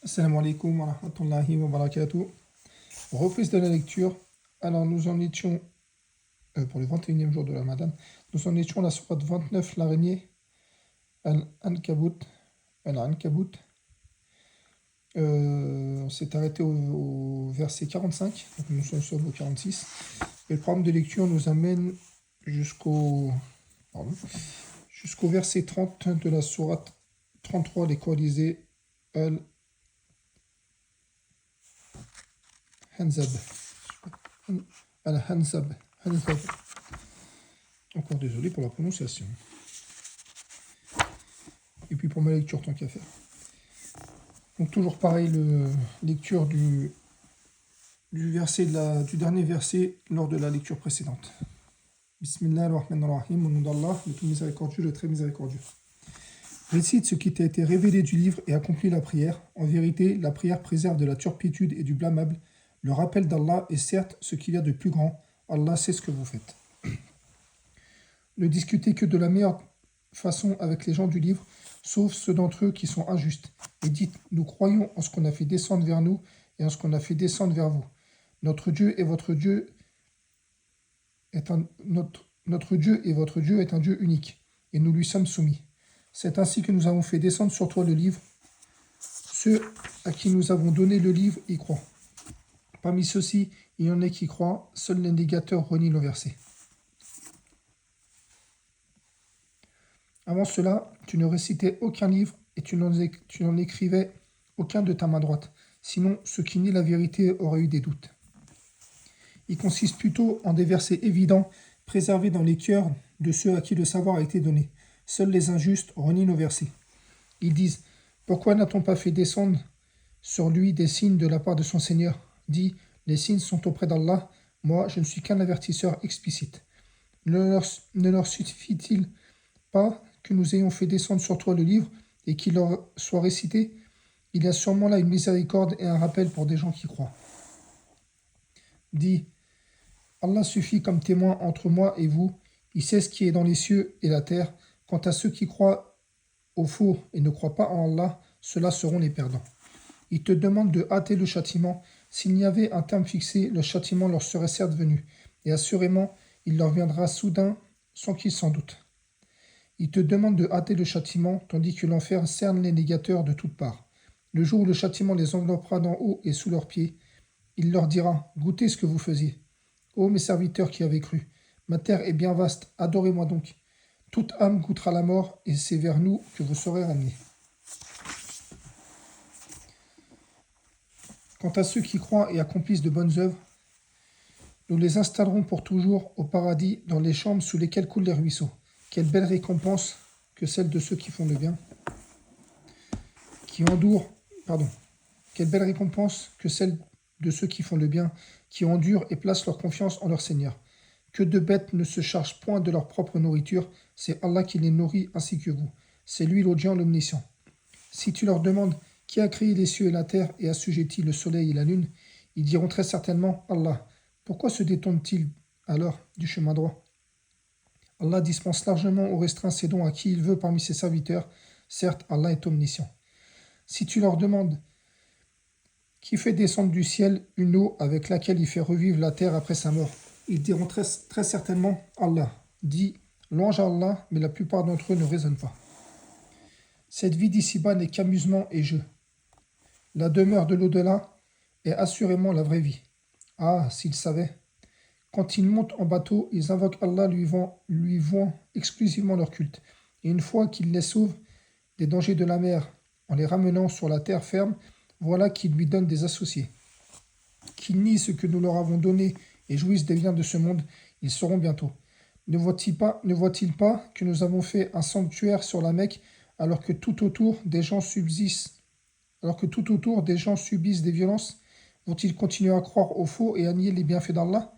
Assalamu alaikum wa rahmatullahi wa barakatuh. Reprise de la lecture. Alors nous en étions, pour le 21e jour de la Ramadan, nous en étions à la sourate 29, l'araignée, Al-Ankabut. Al-Ankabut. On s'est arrêté au verset 45, donc nous sommes au 46. Et le programme de lecture nous amène jusqu'au verset 30 de la sourate 33, les coalisés Al-Hanzab. Al-Hanzab. Encore désolé pour la prononciation. Et puis pour ma lecture, tant qu'à faire. Donc toujours pareil, lecture du dernier verset lors de la lecture précédente. Bismillah ar-Rahman ar-Rahim, au nom d'Allah, le tout miséricordieux, le très miséricordieux. Récite ce qui t'a été révélé du livre et accomplis la prière. En vérité, la prière préserve de la turpitude et du blâmable. Le rappel d'Allah est certes ce qu'il y a de plus grand. Allah sait ce que vous faites. Ne discutez que de la meilleure façon avec les gens du livre, sauf ceux d'entre eux qui sont injustes. Et dites, nous croyons en ce qu'on a fait descendre vers nous et en ce qu'on a fait descendre vers vous. Notre Dieu et votre Dieu est un Dieu unique, et nous lui sommes soumis. C'est ainsi que nous avons fait descendre sur toi le livre. Ceux à qui nous avons donné le livre y croient. Parmi ceux-ci, il y en a qui croient, seuls les négateurs renient le verset. Avant cela, tu ne récitais aucun livre et tu n'en écrivais aucun de ta main droite. Sinon, ceux qui nient la vérité auraient eu des doutes. Il consiste plutôt en des versets évidents, préservés dans les cœurs de ceux à qui le savoir a été donné. Seuls les injustes renient nos versets. Ils disent, pourquoi n'a-t-on pas fait descendre sur lui des signes de la part de son Seigneur ? Dit, les signes sont auprès d'Allah, moi je ne suis qu'un avertisseur explicite. Ne leur suffit-il pas que nous ayons fait descendre sur toi le livre et qu'il leur soit récité? Il y a sûrement là une miséricorde et un rappel pour des gens qui croient. Dit, Allah suffit comme témoin entre moi et vous, il sait ce qui est dans les cieux et la terre. Quant à ceux qui croient au faux et ne croient pas en Allah, ceux-là seront les perdants. Ils te demandent de hâter le châtiment. S'il n'y avait un terme fixé, le châtiment leur serait certes venu, et assurément, il leur viendra soudain sans qu'ils s'en doutent. Ils te demandent de hâter le châtiment, tandis que l'enfer cerne les négateurs de toutes parts. Le jour où le châtiment les enveloppera d'en haut et sous leurs pieds, il leur dira, goûtez ce que vous faisiez. Ô mes serviteurs qui avez cru, ma terre est bien vaste, adorez-moi donc. Toute âme goûtera la mort, et c'est vers nous que vous serez ramenés. Quant à ceux qui croient et accomplissent de bonnes œuvres, nous les installerons pour toujours au paradis dans les chambres sous lesquelles coulent les ruisseaux. Quelle belle récompense que celle de ceux qui font le bien, Quelle belle récompense que celle de ceux qui font le bien, qui endurent et placent leur confiance en leur Seigneur. Que de bêtes ne se chargent point de leur propre nourriture, c'est Allah qui les nourrit ainsi que vous. C'est lui l'audient, l'omniscient. Si tu leur demandes qui a créé les cieux et la terre et assujetti le soleil et la lune, ils diront très certainement Allah. Pourquoi se détournent-ils alors du chemin droit? Allah dispense largement ou restreint ses dons à qui il veut parmi ses serviteurs. Certes, Allah est omniscient. Si tu leur demandes qui fait descendre du ciel une eau avec laquelle il fait revivre la terre après sa mort, ils diront très, très certainement Allah. Dit, louange à Allah, mais la plupart d'entre eux ne raisonnent pas. Cette vie d'ici-bas n'est qu'amusement et jeu. La demeure de l'au-delà est assurément la vraie vie. Ah, s'ils savaient! Quand ils montent en bateau, ils invoquent Allah, lui vouant exclusivement leur culte. Et une fois qu'il les sauve des dangers de la mer, en les ramenant sur la terre ferme, voilà qu'ils lui donnent des associés. Qu'ils nient ce que nous leur avons donné et jouissent des biens de ce monde, ils sauront bientôt. Ne voient-ils pas que nous avons fait un sanctuaire sur la Mecque alors que tout autour des gens subissent des violences? Vont-ils continuer à croire au faux et à nier les bienfaits d'Allah?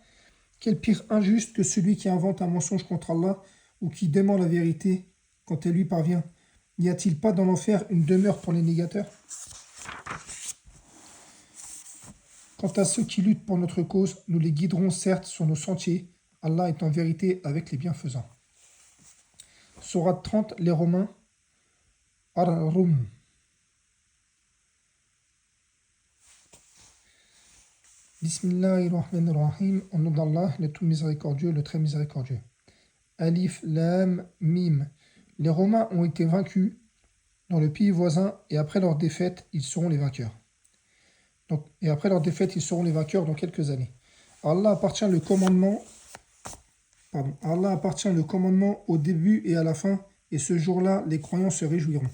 Quel pire injuste que celui qui invente un mensonge contre Allah ou qui dément la vérité quand elle lui parvient. N'y a-t-il pas dans l'enfer une demeure pour les négateurs? Quant à ceux qui luttent pour notre cause, nous les guiderons certes sur nos sentiers. Allah est en vérité avec les bienfaisants. Sourate 30, les Romains, Ar-Rum. Bismillahirrahmanirrahim. Au nom d'Allah, le tout miséricordieux, le très miséricordieux. Alif, Lam, Mim. Les Romains ont été vaincus dans le pays voisin et après leur défaite, ils seront les vainqueurs. Dans quelques années. À Allah appartient le commandement, à Allah appartient le commandement au début et à la fin, et ce jour-là, les croyants se réjouiront.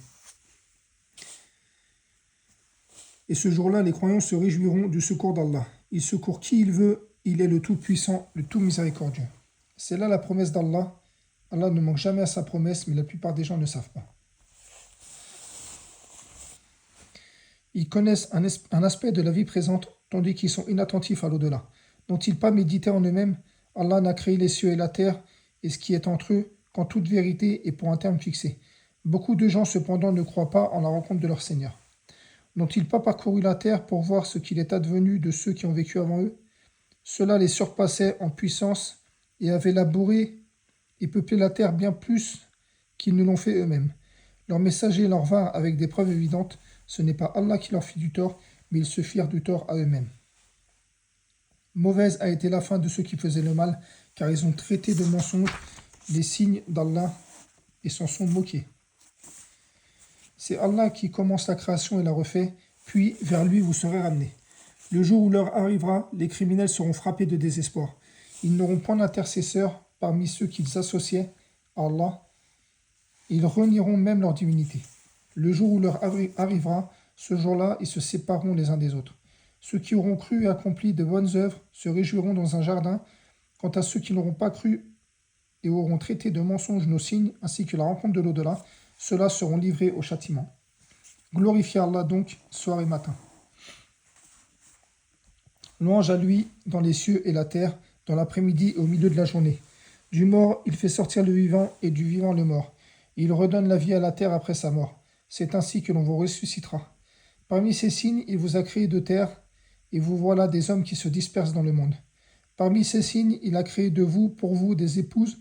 Du secours d'Allah. Il secourt qui il veut, il est le tout-puissant, le tout miséricordieux. C'est là la promesse d'Allah. Allah ne manque jamais à sa promesse, mais la plupart des gens ne savent pas. Ils connaissent un aspect de la vie présente, tandis qu'ils sont inattentifs à l'au-delà. N'ont-ils pas médité en eux-mêmes? Allah n'a créé les cieux et la terre, et ce qui est entre eux, qu'en toute vérité et pour un terme fixé. Beaucoup de gens cependant ne croient pas en la rencontre de leur Seigneur. N'ont-ils pas parcouru la terre pour voir ce qu'il est advenu de ceux qui ont vécu avant eux? Cela les surpassait en puissance et avaient labouré et peuplé la terre bien plus qu'ils ne l'ont fait eux-mêmes. Leurs messagers leur vinrent avec des preuves évidentes. Ce n'est pas Allah qui leur fit du tort, mais ils se firent du tort à eux-mêmes. Mauvaise a été la fin de ceux qui faisaient le mal, car ils ont traité de mensonges les signes d'Allah et s'en sont moqués. C'est Allah qui commence la création et la refait, puis vers lui vous serez ramenés. Le jour où l'heure arrivera, les criminels seront frappés de désespoir. Ils n'auront point d'intercesseur parmi ceux qu'ils associaient à Allah. Ils renieront même leur divinité. Le jour où l'heure arrivera, ce jour-là, ils se sépareront les uns des autres. Ceux qui auront cru et accompli de bonnes œuvres se réjouiront dans un jardin. Quant à ceux qui n'auront pas cru et auront traité de mensonges nos signes, ainsi que la rencontre de l'au-delà, ceux-là seront livrés au châtiment. Glorifiez Allah donc, soir et matin. Louange à lui dans les cieux et la terre, dans l'après-midi et au milieu de la journée. Du mort, il fait sortir le vivant, et du vivant le mort. Il redonne la vie à la terre après sa mort. C'est ainsi que l'on vous ressuscitera. Parmi ces signes, il vous a créé de terre, et vous voilà des hommes qui se dispersent dans le monde. Parmi ces signes, il a créé de vous, pour vous, des épouses,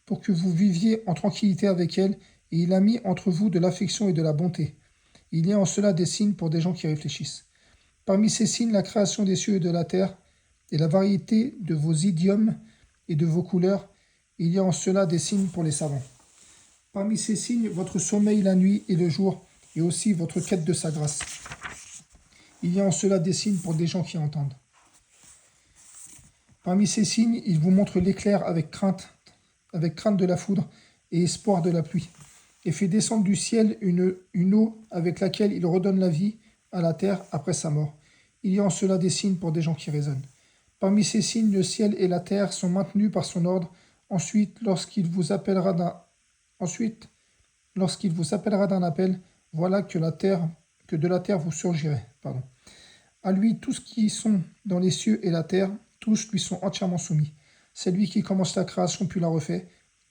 pour que vous viviez en tranquillité avec elles, et il a mis entre vous de l'affection et de la bonté. Il y a en cela des signes pour des gens qui réfléchissent. Parmi ces signes, la création des cieux et de la terre, et la variété de vos idiomes et de vos couleurs, il y a en cela des signes pour les savants. Parmi ces signes, votre sommeil la nuit et le jour, et aussi votre quête de sa grâce. Il y a en cela des signes pour des gens qui entendent. Parmi ces signes, il vous montre l'éclair avec crainte de la foudre et espoir de la pluie, et fait descendre du ciel une eau avec laquelle il redonne la vie à la terre après sa mort. Il y a en cela des signes pour des gens qui raisonnent. Parmi ces signes, le ciel et la terre sont maintenus par son ordre. Ensuite, lorsqu'il vous appellera d'un appel, voilà que de la terre vous surgirez. À lui, tous qui sont dans les cieux et la terre, tous lui sont entièrement soumis. C'est lui qui commence la création puis la refait.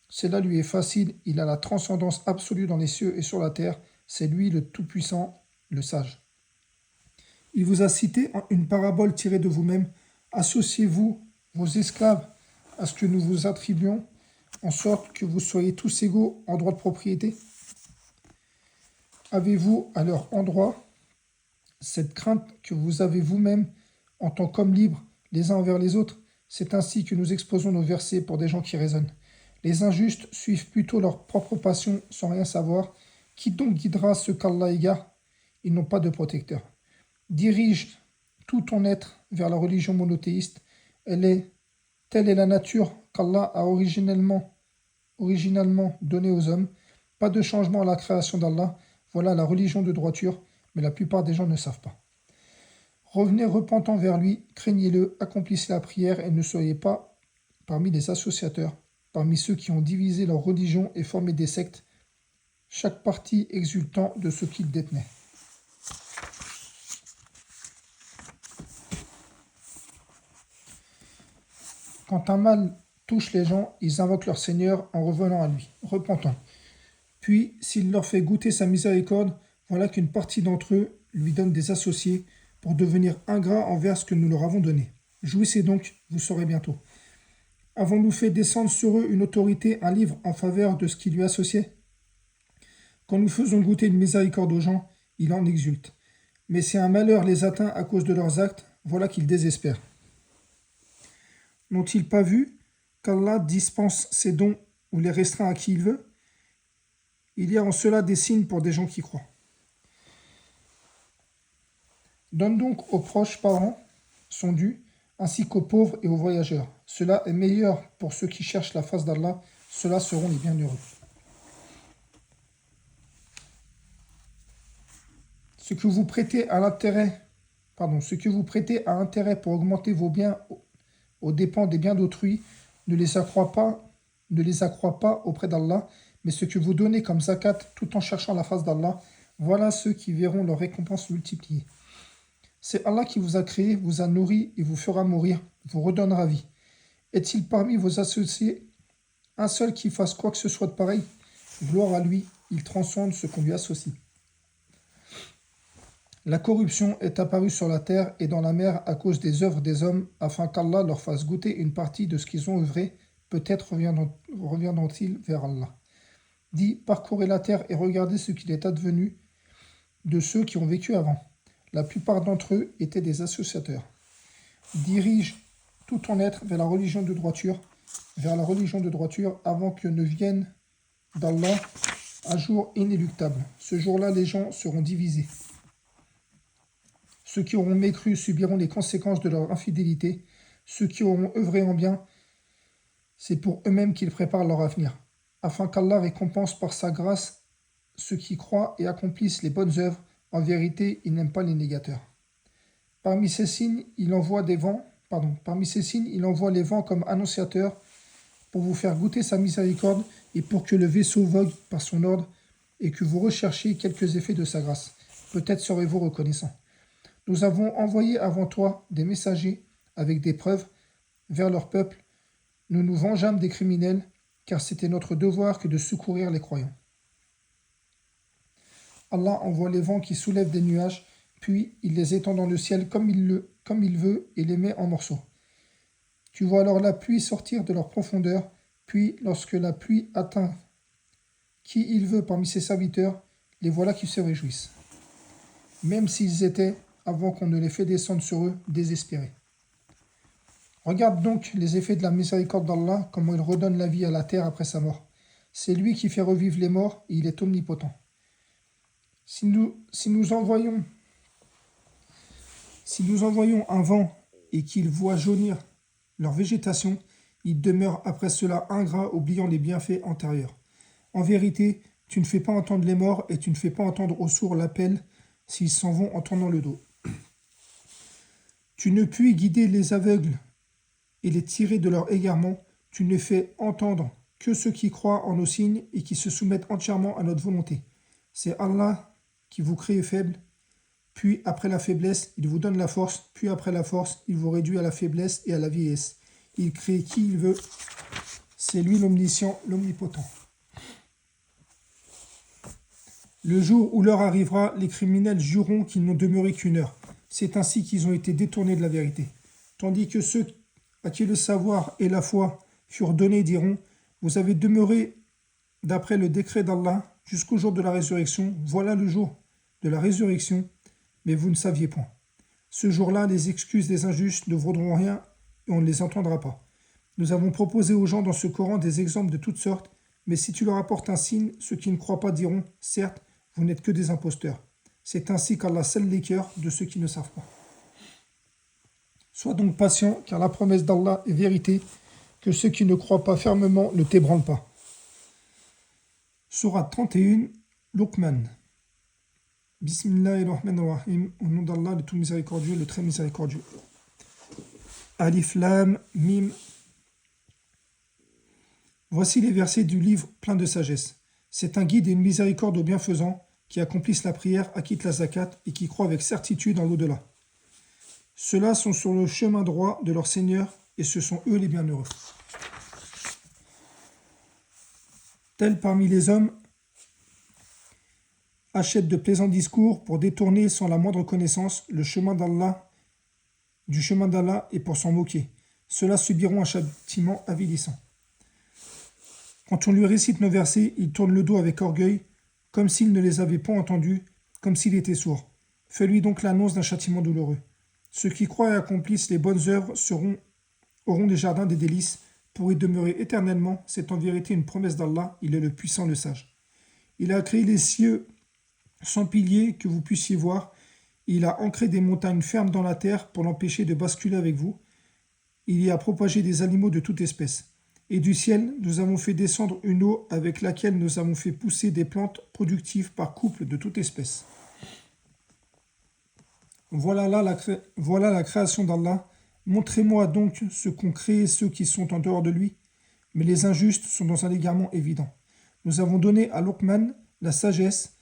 Cela lui est facile, il a la transcendance absolue dans les cieux et sur la terre. C'est lui le Tout-Puissant, le Sage. Il vous a cité une parabole tirée de vous-même. Associez-vous, vos esclaves, à ce que nous vous attribuons, en sorte que vous soyez tous égaux en droit de propriété. Avez-vous à leur endroit cette crainte que vous avez vous-même en tant qu'hommes libres les uns envers les autres? C'est ainsi que nous exposons nos versets pour des gens qui raisonnent. Les injustes suivent plutôt leur propre passion sans rien savoir. Qui donc guidera ceux qu'Allah égare? Ils n'ont pas de protecteur. Dirige tout ton être vers la religion monothéiste. Telle est la nature qu'Allah a originalement donnée aux hommes. Pas de changement à la création d'Allah. Voilà la religion de droiture, mais la plupart des gens ne savent pas. Revenez repentant vers lui, craignez-le, accomplissez la prière et ne soyez pas parmi les associateurs, parmi ceux qui ont divisé leur religion et formé des sectes, chaque parti exultant de ce qu'il détenait. Quand un mal touche les gens, ils invoquent leur Seigneur en revenant à lui, repentant. Puis, s'il leur fait goûter sa miséricorde, voilà qu'une partie d'entre eux lui donne des associés pour devenir ingrats envers ce que nous leur avons donné. Jouissez donc, vous saurez bientôt. Avons-nous fait descendre sur eux une autorité, un livre en faveur de ce qui lui associait? Quand nous faisons goûter une miséricorde aux gens, ils en exultent. Mais si un malheur les atteint à cause de leurs actes, voilà qu'ils désespèrent. N'ont-ils pas vu qu'Allah dispense ses dons ou les restreint à qui il veut? Il y a en cela des signes pour des gens qui croient. Donne donc aux proches parents son dû, ainsi qu'aux pauvres et aux voyageurs. Cela est meilleur pour ceux qui cherchent la face d'Allah, ceux-là seront les bienheureux. Ce que vous prêtez à intérêt pour augmenter vos biens aux dépens des biens d'autrui, ne les accroît pas auprès d'Allah, mais ce que vous donnez comme zakat tout en cherchant la face d'Allah, voilà ceux qui verront leur récompense multipliée. C'est Allah qui vous a créé, vous a nourri et vous fera mourir, vous redonnera vie. Est-il parmi vos associés un seul qui fasse quoi que ce soit de pareil? Gloire à lui, il transcende ce qu'on lui associe. La corruption est apparue sur la terre et dans la mer à cause des œuvres des hommes, afin qu'Allah leur fasse goûter une partie de ce qu'ils ont œuvré, peut-être reviendront-ils vers Allah. Dis, parcourez la terre et regardez ce qu'il est advenu de ceux qui ont vécu avant. La plupart d'entre eux étaient des associateurs. Dirige tout ton être vers la religion de droiture, avant que ne vienne d'Allah un jour inéluctable. Ce jour-là, les gens seront divisés. Ceux qui auront mécru subiront les conséquences de leur infidélité. Ceux qui auront œuvré en bien, c'est pour eux-mêmes qu'ils préparent leur avenir, afin qu'Allah récompense par sa grâce ceux qui croient et accomplissent les bonnes œuvres. En vérité, il n'aime pas les négateurs. Parmi ces signes, il envoie les vents comme annonciateurs pour vous faire goûter sa miséricorde et pour que le vaisseau vogue par son ordre et que vous recherchiez quelques effets de sa grâce. Peut-être serez-vous reconnaissants. Nous avons envoyé avant toi des messagers avec des preuves vers leur peuple. Nous nous vengeâmes des criminels, car c'était notre devoir que de secourir les croyants. Allah envoie les vents qui soulèvent des nuages, puis il les étend dans le ciel comme il veut et les met en morceaux. Tu vois alors la pluie sortir de leur profondeur, puis lorsque la pluie atteint qui il veut parmi ses serviteurs, les voilà qui se réjouissent. Même s'ils étaient, avant qu'on ne les fait descendre sur eux, désespérés. Regarde donc les effets de la miséricorde d'Allah, comment il redonne la vie à la terre après sa mort. C'est lui qui fait revivre les morts et il est omnipotent. Si nous envoyons un vent et qu'il voit jaunir leur végétation, ils demeurent après cela ingrats, oubliant les bienfaits antérieurs. En vérité, tu ne fais pas entendre les morts et tu ne fais pas entendre aux sourds l'appel s'ils s'en vont en tournant le dos. Tu ne puis guider les aveugles et les tirer de leur égarement, tu ne fais entendre que ceux qui croient en nos signes et qui se soumettent entièrement à notre volonté. C'est Allah qui vous crée faible, puis après la faiblesse, il vous donne la force, puis après la force, il vous réduit à la faiblesse et à la vieillesse. Il crée qui il veut, c'est lui l'omniscient, l'omnipotent. Le jour où l'heure arrivera, les criminels jureront qu'ils n'ont demeuré qu'une heure. C'est ainsi qu'ils ont été détournés de la vérité. Tandis que ceux à qui le savoir et la foi furent donnés diront « Vous avez demeuré d'après le décret d'Allah jusqu'au jour de la résurrection. Voilà le jour de la résurrection, mais vous ne saviez point. » Ce jour-là, les excuses des injustes ne vaudront rien et on ne les entendra pas. Nous avons proposé aux gens dans ce Coran des exemples de toutes sortes, mais si tu leur apportes un signe, ceux qui ne croient pas diront « Certes, vous n'êtes que des imposteurs. » C'est ainsi qu'Allah scelle les cœurs de ceux qui ne savent pas. Sois donc patient, car la promesse d'Allah est vérité, que ceux qui ne croient pas fermement ne t'ébranlent pas. Sourate 31, Luqman. Bismillahirrahmanirrahim, au nom d'Allah, le tout miséricordieux, le très miséricordieux. Alif Lam Mim. Voici les versets du livre plein de sagesse. C'est un guide et une miséricorde aux bienfaisants qui accomplissent la prière, acquittent la zakat et qui croient avec certitude en l'au-delà. Ceux-là sont sur le chemin droit de leur Seigneur et ce sont eux les bienheureux. Tels parmi les hommes achètent de plaisants discours pour détourner sans la moindre connaissance du chemin d'Allah et pour s'en moquer. Ceux-là subiront un châtiment avilissant. Quand on lui récite nos versets, il tourne le dos avec orgueil, comme s'il ne les avait pas entendus, comme s'il était sourd. Fais-lui donc l'annonce d'un châtiment douloureux. Ceux qui croient et accomplissent les bonnes œuvres auront des jardins des délices pour y demeurer éternellement. C'est en vérité une promesse d'Allah, il est le puissant, le sage. Il a créé les cieux sans piliers que vous puissiez voir. Il a ancré des montagnes fermes dans la terre pour l'empêcher de basculer avec vous. Il y a propagé des animaux de toute espèce. Et du ciel, nous avons fait descendre une eau avec laquelle nous avons fait pousser des plantes productives par couple de toute espèce. Voilà la création d'Allah. Montrez-moi donc ce qu'ont créé ceux qui sont en dehors de lui. Mais les injustes sont dans un égarement évident. Nous avons donné à Luqman la sagesse.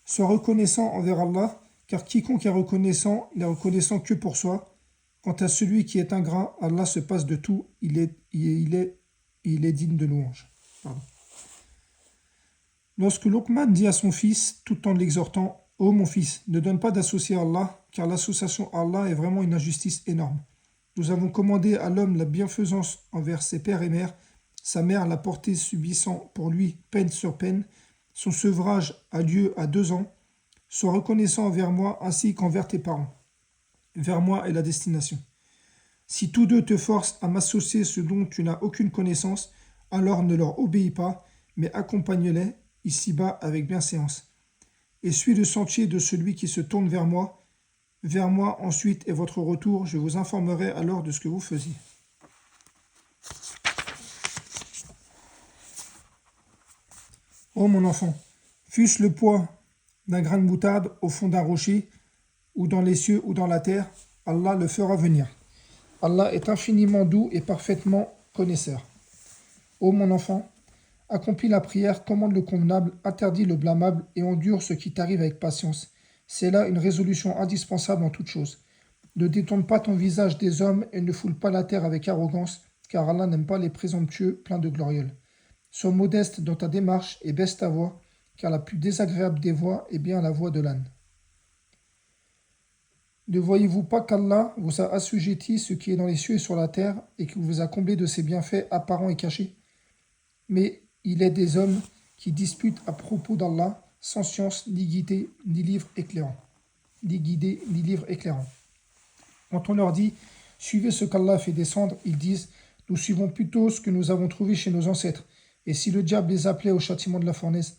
Sois reconnaissant envers Allah, car quiconque est reconnaissant n'est reconnaissant que pour soi. Quant à celui qui est ingrat, Allah se passe de tout, il est digne de louange. Pardon. Lorsque Luqman dit à son fils, tout en l'exhortant, « Ô mon fils, ne donne pas d'associer à Allah, car l'association à Allah est vraiment une injustice énorme. Nous avons commandé à l'homme la bienfaisance envers ses pères et mères, sa mère l'a porté subissant pour lui peine sur peine, son sevrage a lieu à 2 ans. Sois reconnaissant envers moi ainsi qu'envers tes parents. Vers moi est la destination. Si tous deux te forcent à m'associer ce dont tu n'as aucune connaissance, alors ne leur obéis pas, mais accompagne-les ici-bas avec bienséance. Et suis le sentier de celui qui se tourne vers moi. Vers moi ensuite est votre retour, je vous informerai alors de ce que vous faisiez. » Ô mon enfant, fût-ce le poids d'un grain de moutarde au fond d'un rocher, ou dans les cieux ou dans la terre, Allah le fera venir. Allah est infiniment doux et parfaitement connaisseur. Ô mon enfant, accomplis la prière, commande le convenable, interdis le blâmable et endure ce qui t'arrive avec patience. C'est là une résolution indispensable en toute chose. Ne détourne pas ton visage des hommes et ne foule pas la terre avec arrogance, car Allah n'aime pas les présomptueux pleins de glorioles. Sois modeste dans ta démarche et baisse ta voix, car la plus désagréable des voix est bien la voix de l'âne. Ne voyez-vous pas qu'Allah vous a assujetti ce qui est dans les cieux et sur la terre, et qu'il vous a comblé de ses bienfaits apparents et cachés? Mais il est des hommes qui disputent à propos d'Allah, sans science, ni guidée, ni livre éclairant. Quand on leur dit « Suivez ce qu'Allah fait descendre », ils disent « Nous suivons plutôt ce que nous avons trouvé chez nos ancêtres. » Et si le diable les appelait au châtiment de la fournaise?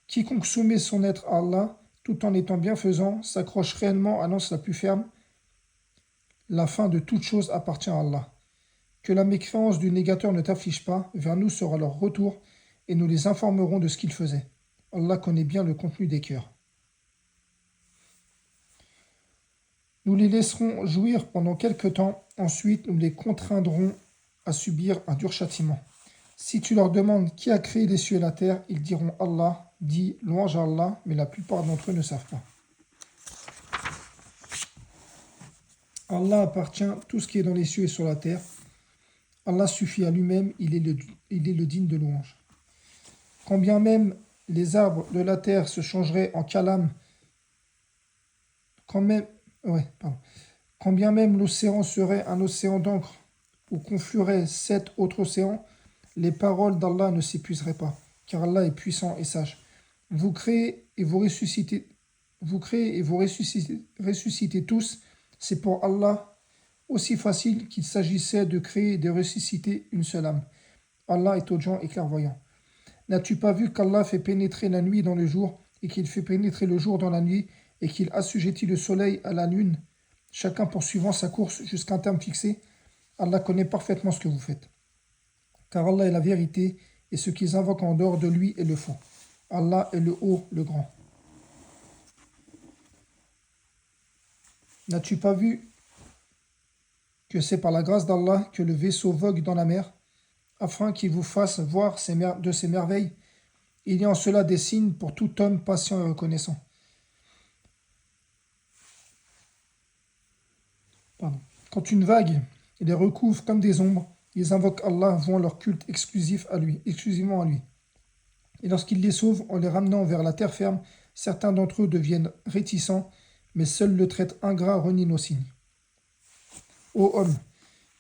Quiconque soumet son être à Allah, tout en étant bienfaisant, s'accroche réellement à l'anse la plus ferme. La fin de toute chose appartient à Allah. Que la mécréance du négateur ne t'afflige pas, vers nous sera leur retour, et nous les informerons de ce qu'ils faisaient. Allah connaît bien le contenu des cœurs. Nous les laisserons jouir pendant quelque temps, ensuite nous les contraindrons à subir un dur châtiment. Si tu leur demandes qui a créé les cieux et la terre, ils diront Allah, dit louange à Allah, mais la plupart d'entre eux ne savent pas. Allah appartient tout ce qui est dans les cieux et sur la terre. Allah suffit à lui-même, il est le digne de louange. Quand bien même les arbres de la terre se changeraient en calame, quand bien même l'océan serait un océan d'encre où conflueraient 7 autres océans, les paroles d'Allah ne s'épuiseraient pas, car Allah est puissant et sage. Vous créez et vous ressuscitez tous, c'est pour Allah aussi facile qu'il s'agissait de créer et de ressusciter une seule âme. Allah est audient et clairvoyant. N'as-tu pas vu qu'Allah fait pénétrer la nuit dans le jour, et qu'il fait pénétrer le jour dans la nuit, et qu'il assujettit le soleil à la lune, chacun poursuivant sa course jusqu'à un terme fixé? Allah connaît parfaitement ce que vous faites. Car Allah est la vérité, et ce qu'ils invoquent en dehors de lui est le faux. Allah est le haut, le grand. N'as-tu pas vu que c'est par la grâce d'Allah que le vaisseau vogue dans la mer, afin qu'il vous fasse voir de ses merveilles? Il y a en cela des signes pour tout homme patient et reconnaissant. Quand une vague les recouvre comme des ombres, ils invoquent Allah, vouant leur culte exclusivement à lui. Et lorsqu'il les sauve en les ramenant vers la terre ferme, certains d'entre eux deviennent réticents, mais seul le traître ingrat renie nos signes. Ô homme,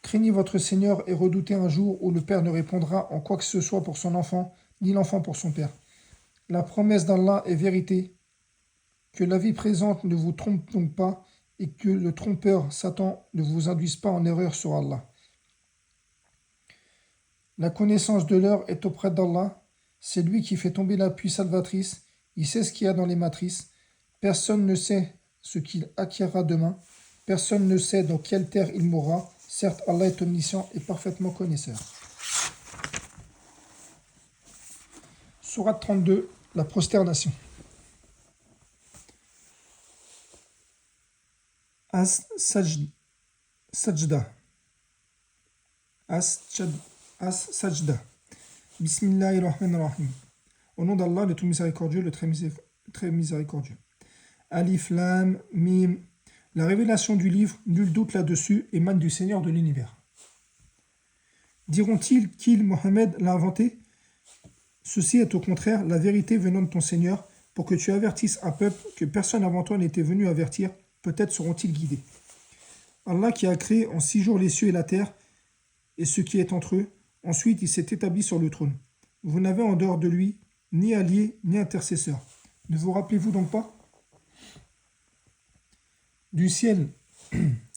craignez votre Seigneur et redoutez un jour où le père ne répondra en quoi que ce soit pour son enfant, ni l'enfant pour son père. La promesse d'Allah est vérité. Que la vie présente ne vous trompe donc pas, et que le trompeur Satan ne vous induise pas en erreur sur Allah. La connaissance de l'heure est auprès d'Allah. C'est lui qui fait tomber la pluie salvatrice. Il sait ce qu'il y a dans les matrices. Personne ne sait ce qu'il acquérera demain. Personne ne sait dans quelle terre il mourra. Certes, Allah est omniscient et parfaitement connaisseur. Sourate 32, la prosternation. As-Sajda. As-Sajda. Bismillahirrahmanirrahim. Au nom d'Allah, le tout miséricordieux, le très miséricordieux. Alif Lam Mim. La révélation du livre, nul doute là-dessus, émane du Seigneur de l'univers. Diront-ils qu'il, Mohammed, l'a inventé? Ceci est au contraire la vérité venant de ton Seigneur, pour que tu avertisses un peuple que personne avant toi n'était venu avertir, peut-être seront-ils guidés. Allah qui a créé en 6 jours les cieux et la terre, et ce qui est entre eux, ensuite il s'est établi sur le trône. Vous n'avez en dehors de lui ni allié ni intercesseur. Ne vous rappelez-vous donc pas? Du ciel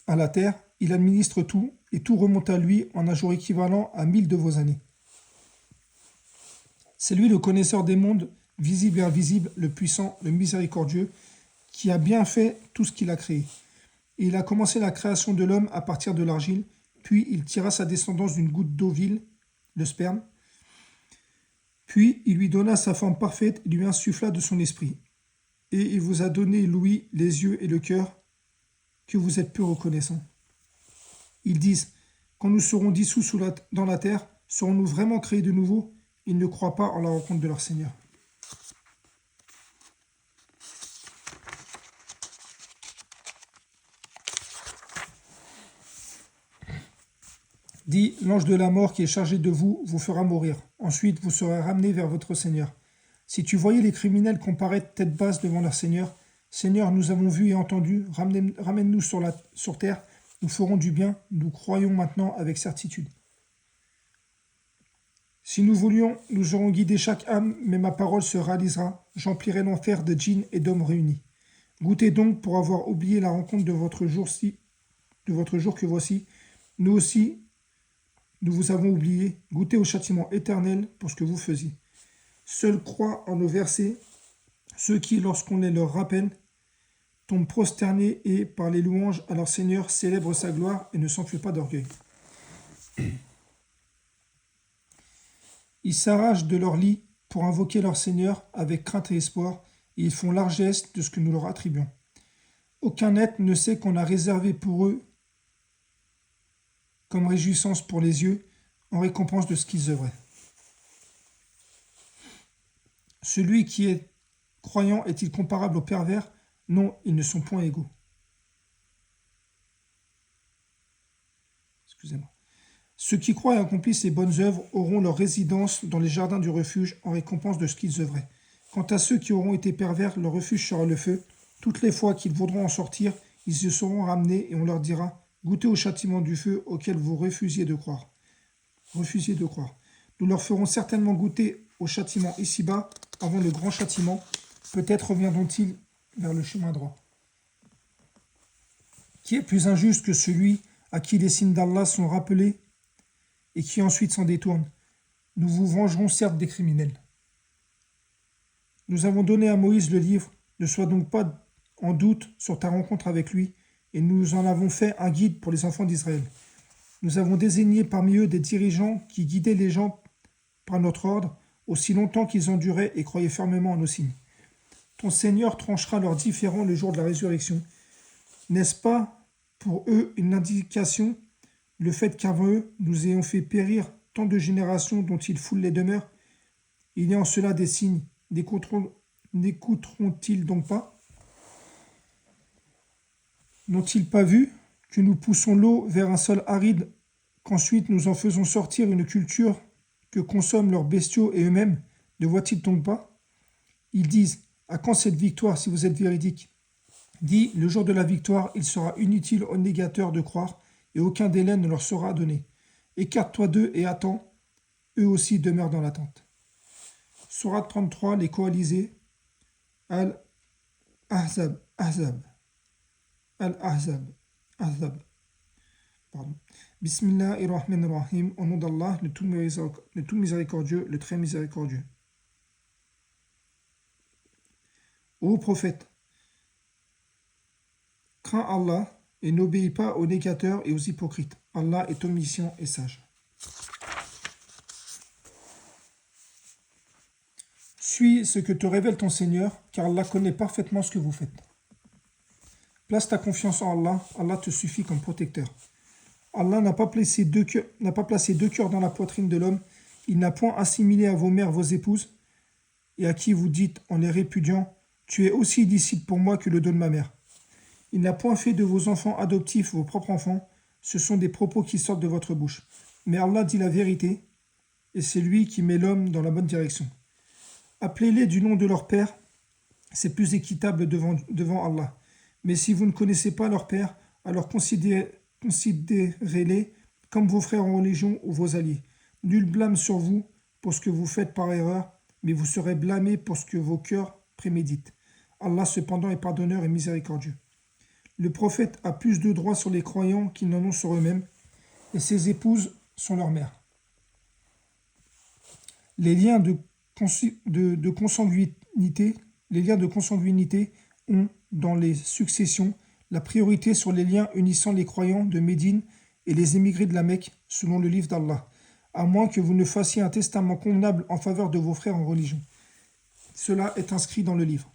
à la terre, il administre tout, et tout remonte à lui en un jour équivalent à 1000 de vos années. C'est lui le connaisseur des mondes, visible et invisible, le puissant, le miséricordieux, qui a bien fait tout ce qu'il a créé. Et il a commencé la création de l'homme à partir de l'argile, puis il tira sa descendance d'une goutte d'eau vile, le sperme, puis il lui donna sa forme parfaite et lui insuffla de son esprit. Et il vous a donné l'ouïe, les yeux et le cœur, que vous êtes peu reconnaissants. Ils disent, quand nous serons dissous dans la terre, serons-nous vraiment créés de nouveau? Ils ne croient pas en la rencontre de leur Seigneur. Dit, l'ange de la mort qui est chargé de vous vous fera mourir. Ensuite, vous serez ramenés vers votre Seigneur. Si tu voyais les criminels comparaître tête basse devant leur Seigneur, Seigneur, nous avons vu et entendu, ramène-nous sur terre, nous ferons du bien, nous croyons maintenant avec certitude. Si nous voulions, nous aurions guidé chaque âme, mais ma parole se réalisera, j'emplirai l'enfer de djinns et d'hommes réunis. Goûtez donc pour avoir oublié la rencontre de votre jour que voici. Nous aussi, nous vous avons oublié, goûtez au châtiment éternel pour ce que vous faisiez. Seuls croient en nos versets ceux qui, lorsqu'on les leur rappelle, tombent prosternés et, par les louanges à leur Seigneur, célèbrent sa gloire et ne s'enfuient pas d'orgueil. Ils s'arrachent de leur lit pour invoquer leur Seigneur avec crainte et espoir, et ils font largesse de ce que nous leur attribuons. Aucun être ne sait qu'on a réservé pour eux comme réjouissance pour les yeux, en récompense de ce qu'ils œuvraient. Celui qui est croyant est-il comparable au pervers? Non, ils ne sont point égaux. Excusez-moi. Ceux qui croient et accomplissent les bonnes œuvres auront leur résidence dans les jardins du refuge en récompense de ce qu'ils œuvraient. Quant à ceux qui auront été pervers, leur refuge sera le feu. Toutes les fois qu'ils voudront en sortir, ils se seront ramenés et on leur dira « Goûtez au châtiment du feu auquel vous refusiez de croire. » Nous leur ferons certainement goûter au châtiment ici-bas avant le grand châtiment. Peut-être reviendront-ils vers le chemin droit. Qui est plus injuste que celui à qui les signes d'Allah sont rappelés et qui ensuite s'en détourne? Nous vous vengerons certes des criminels. Nous avons donné à Moïse le livre, ne sois donc pas en doute sur ta rencontre avec lui, et nous en avons fait un guide pour les enfants d'Israël. Nous avons désigné parmi eux des dirigeants qui guidaient les gens par notre ordre, aussi longtemps qu'ils enduraient et croyaient fermement en nos signes. Ton Seigneur tranchera leurs différends le jour de la résurrection. N'est-ce pas pour eux une indication, le fait qu'avant eux, nous ayons fait périr tant de générations dont ils foulent les demeures? Il y a en cela des signes. N'écouteront-ils donc pas? N'ont-ils pas vu que nous poussons l'eau vers un sol aride, qu'ensuite nous en faisons sortir une culture que consomment leurs bestiaux et eux-mêmes? Ne voient-ils donc pas? Ils disent, à quand cette victoire si vous êtes véridique? Dis, le jour de la victoire, il sera inutile aux négateurs de croire, et aucun délai ne leur sera donné. Écarte-toi d'eux et attends, eux aussi demeurent dans l'attente. Sourate 33, les coalisés, Al-Ahzab. Al-Ahzab. Ahzab. Pardon. Bismillahirrahmanirrahim. Au nom d'Allah, le tout miséricordieux, le très miséricordieux. Ô prophète, crains Allah et n'obéis pas aux négateurs et aux hypocrites. Allah est omniscient et sage. Suis ce que te révèle ton Seigneur, car Allah connaît parfaitement ce que vous faites. Place ta confiance en Allah, Allah te suffit comme protecteur. Allah n'a pas placé deux cœurs dans la poitrine de l'homme, il n'a point assimilé à vos mères vos épouses, et à qui vous dites en les répudiant, tu es aussi illicite pour moi que le dos de ma mère. Il n'a point fait de vos enfants adoptifs vos propres enfants, ce sont des propos qui sortent de votre bouche. Mais Allah dit la vérité, et c'est lui qui met l'homme dans la bonne direction. Appelez-les du nom de leur père, c'est plus équitable devant Allah. Mais si vous ne connaissez pas leur père, alors considérez-les comme vos frères en religion ou vos alliés. Nul blâme sur vous pour ce que vous faites par erreur, mais vous serez blâmés pour ce que vos cœurs préméditent. Allah cependant est pardonneur et miséricordieux. Le prophète a plus de droits sur les croyants qu'ils n'en ont sur eux-mêmes, et ses épouses sont leurs mères. Les liens de consanguinité ont, dans les successions, la priorité sur les liens unissant les croyants de Médine et les émigrés de la Mecque, selon le livre d'Allah, à moins que vous ne fassiez un testament convenable en faveur de vos frères en religion. Cela est inscrit dans le livre.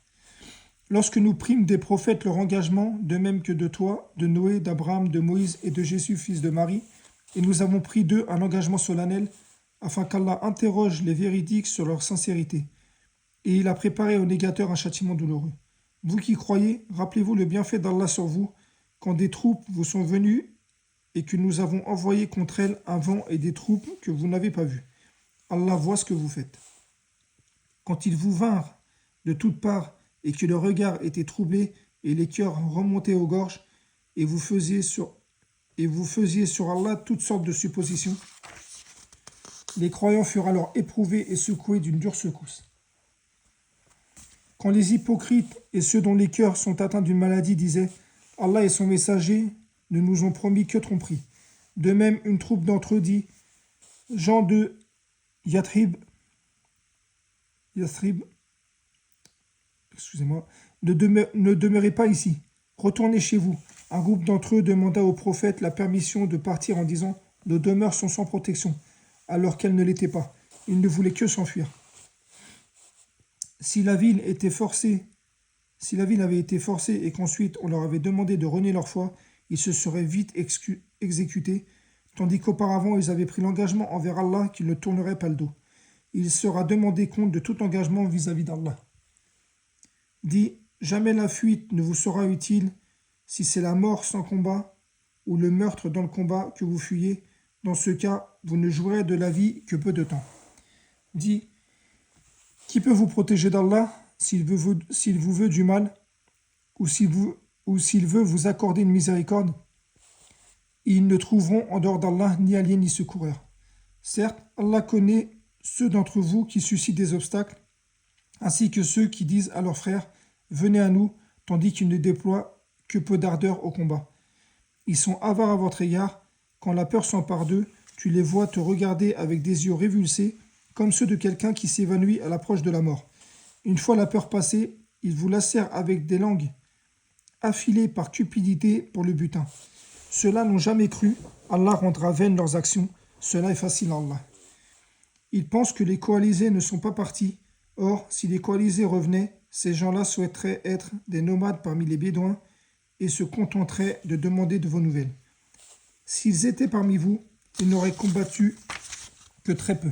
Lorsque nous prîmes des prophètes leur engagement, de même que de toi, de Noé, d'Abraham, de Moïse et de Jésus, fils de Marie, et nous avons pris d'eux un engagement solennel, afin qu'Allah interroge les véridiques sur leur sincérité. Et il a préparé aux négateurs un châtiment douloureux. Vous qui croyez, rappelez-vous le bienfait d'Allah sur vous, quand des troupes vous sont venues et que nous avons envoyé contre elles un vent et des troupes que vous n'avez pas vues. Allah voit ce que vous faites. Quand ils vous vinrent de toutes parts et que le regard était troublé et les cœurs remontaient aux gorges, et vous faisiez sur Allah toutes sortes de suppositions, les croyants furent alors éprouvés et secoués d'une dure secousse. Quand les hypocrites et ceux dont les cœurs sont atteints d'une maladie disaient « Allah et son messager ne nous ont promis que tromperie ». De même, une troupe d'entre eux dit « Gens de Yathrib, excusez-moi, ne demeurez pas ici, retournez chez vous. » Un groupe d'entre eux demanda au prophète la permission de partir en disant « Nos demeures sont sans protection », alors qu'elles ne l'étaient pas. Ils ne voulaient que s'enfuir. Si la ville avait été forcée et qu'ensuite on leur avait demandé de renier leur foi, ils se seraient vite exécutés, tandis qu'auparavant ils avaient pris l'engagement envers Allah qu'ils ne tourneraient pas le dos. Il sera demandé compte de tout engagement vis-à-vis d'Allah. Dit, jamais la fuite ne vous sera utile si c'est la mort sans combat ou le meurtre dans le combat que vous fuyez. Dans ce cas, vous ne jouirez de la vie que peu de temps. Dit, qui peut vous protéger d'Allah s'il vous veut du mal ou s'il veut vous accorder une miséricorde? Ils ne trouveront en dehors d'Allah ni alliés ni secoureurs. Certes, Allah connaît ceux d'entre vous qui suscitent des obstacles, ainsi que ceux qui disent à leurs frères « Venez à nous », tandis qu'ils ne déploient que peu d'ardeur au combat. Ils sont avares à votre égard. Quand la peur s'empare d'eux, tu les vois te regarder avec des yeux révulsés, comme ceux de quelqu'un qui s'évanouit à l'approche de la mort. Une fois la peur passée, ils vous lacèrent avec des langues affilées par cupidité pour le butin. Ceux-là n'ont jamais cru, Allah rendra vaines leurs actions, cela est facile à Allah. Ils pensent que les coalisés ne sont pas partis. Or, si les coalisés revenaient, ces gens-là souhaiteraient être des nomades parmi les bédouins et se contenteraient de demander de vos nouvelles. S'ils étaient parmi vous, ils n'auraient combattu que très peu.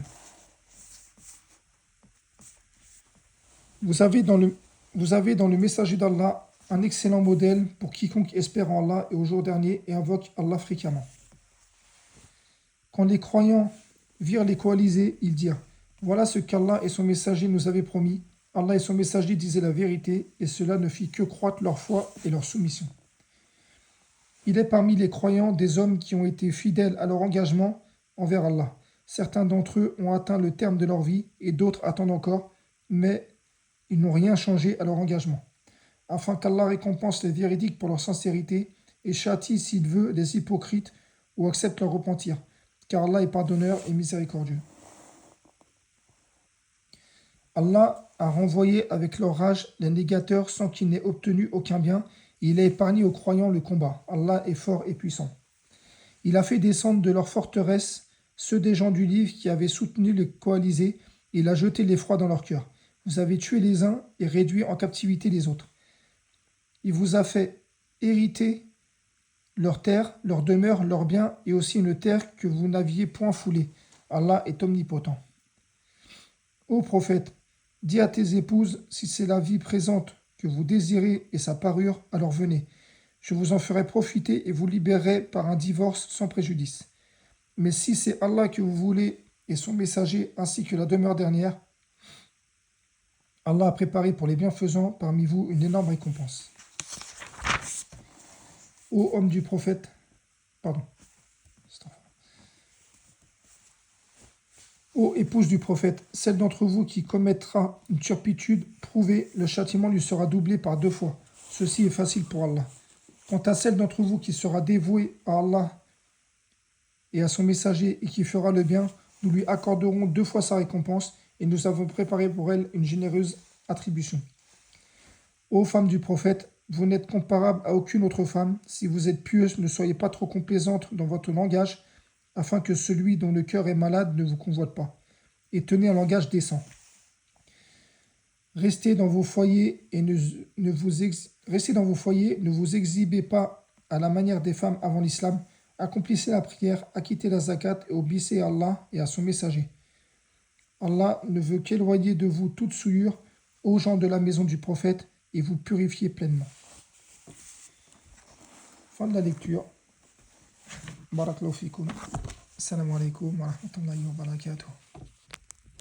Vous avez dans le messager d'Allah un excellent modèle pour quiconque espère en Allah et au jour dernier et invoque Allah fréquemment. Quand les croyants virent les coalisés, ils dirent « Voilà ce qu'Allah et son messager nous avaient promis. Allah et son messager disaient la vérité, et cela ne fit que croître leur foi et leur soumission. » Il est parmi les croyants des hommes qui ont été fidèles à leur engagement envers Allah. Certains d'entre eux ont atteint le terme de leur vie et d'autres attendent encore, mais ils n'ont rien changé à leur engagement. afin qu'Allah récompense les véridiques pour leur sincérité et châtie, s'il veut, les hypocrites ou accepte leur repentir, car Allah est pardonneur et miséricordieux. Allah a renvoyé avec leur rage les négateurs sans qu'ils n'aient obtenu aucun bien, et il a épargné aux croyants le combat. Allah est fort et puissant. Il a fait descendre de leurs forteresses ceux des gens du livre qui avaient soutenu les coalisés, et il a jeté l'effroi dans leur cœur. Vous avez tué les uns et réduit en captivité les autres. Il vous a fait hériter leur terre, leur demeure, leurs biens, et aussi une terre que vous n'aviez point foulée. Allah est omnipotent. Ô prophète, dis à tes épouses, si c'est la vie présente que vous désirez et sa parure, alors venez. Je vous en ferai profiter et vous libérerai par un divorce sans préjudice. Mais si c'est Allah que vous voulez et son messager ainsi que la demeure dernière, Allah a préparé pour les bienfaisants parmi vous une énorme récompense. Ô homme du prophète, pardon, ô épouse du prophète, celle d'entre vous qui commettra une turpitude, prouvez, le châtiment lui sera doublé par 2 fois. Ceci est facile pour Allah. Quant à celle d'entre vous qui sera dévouée à Allah et à son messager et qui fera le bien, nous lui accorderons 2 fois sa récompense et nous avons préparé pour elle une généreuse attribution. Ô femme du prophète, vous n'êtes comparable à aucune autre femme. Si vous êtes pieuse, ne soyez pas trop complaisante dans votre langage, afin que celui dont le cœur est malade ne vous convoite pas. Et tenez un langage décent. Restez dans vos foyers et restez dans vos foyers, ne vous exhibez pas à la manière des femmes avant l'islam. Accomplissez la prière, acquittez la zakat et obéissez à Allah et à son messager. Allah ne veut qu'éloigner de vous toute souillure, aux gens de la maison du prophète, et vous purifier pleinement. Fin de la lecture. Barakallahu fikoum. Assalamu alaikum wa rahmatullahi wa barakatuh.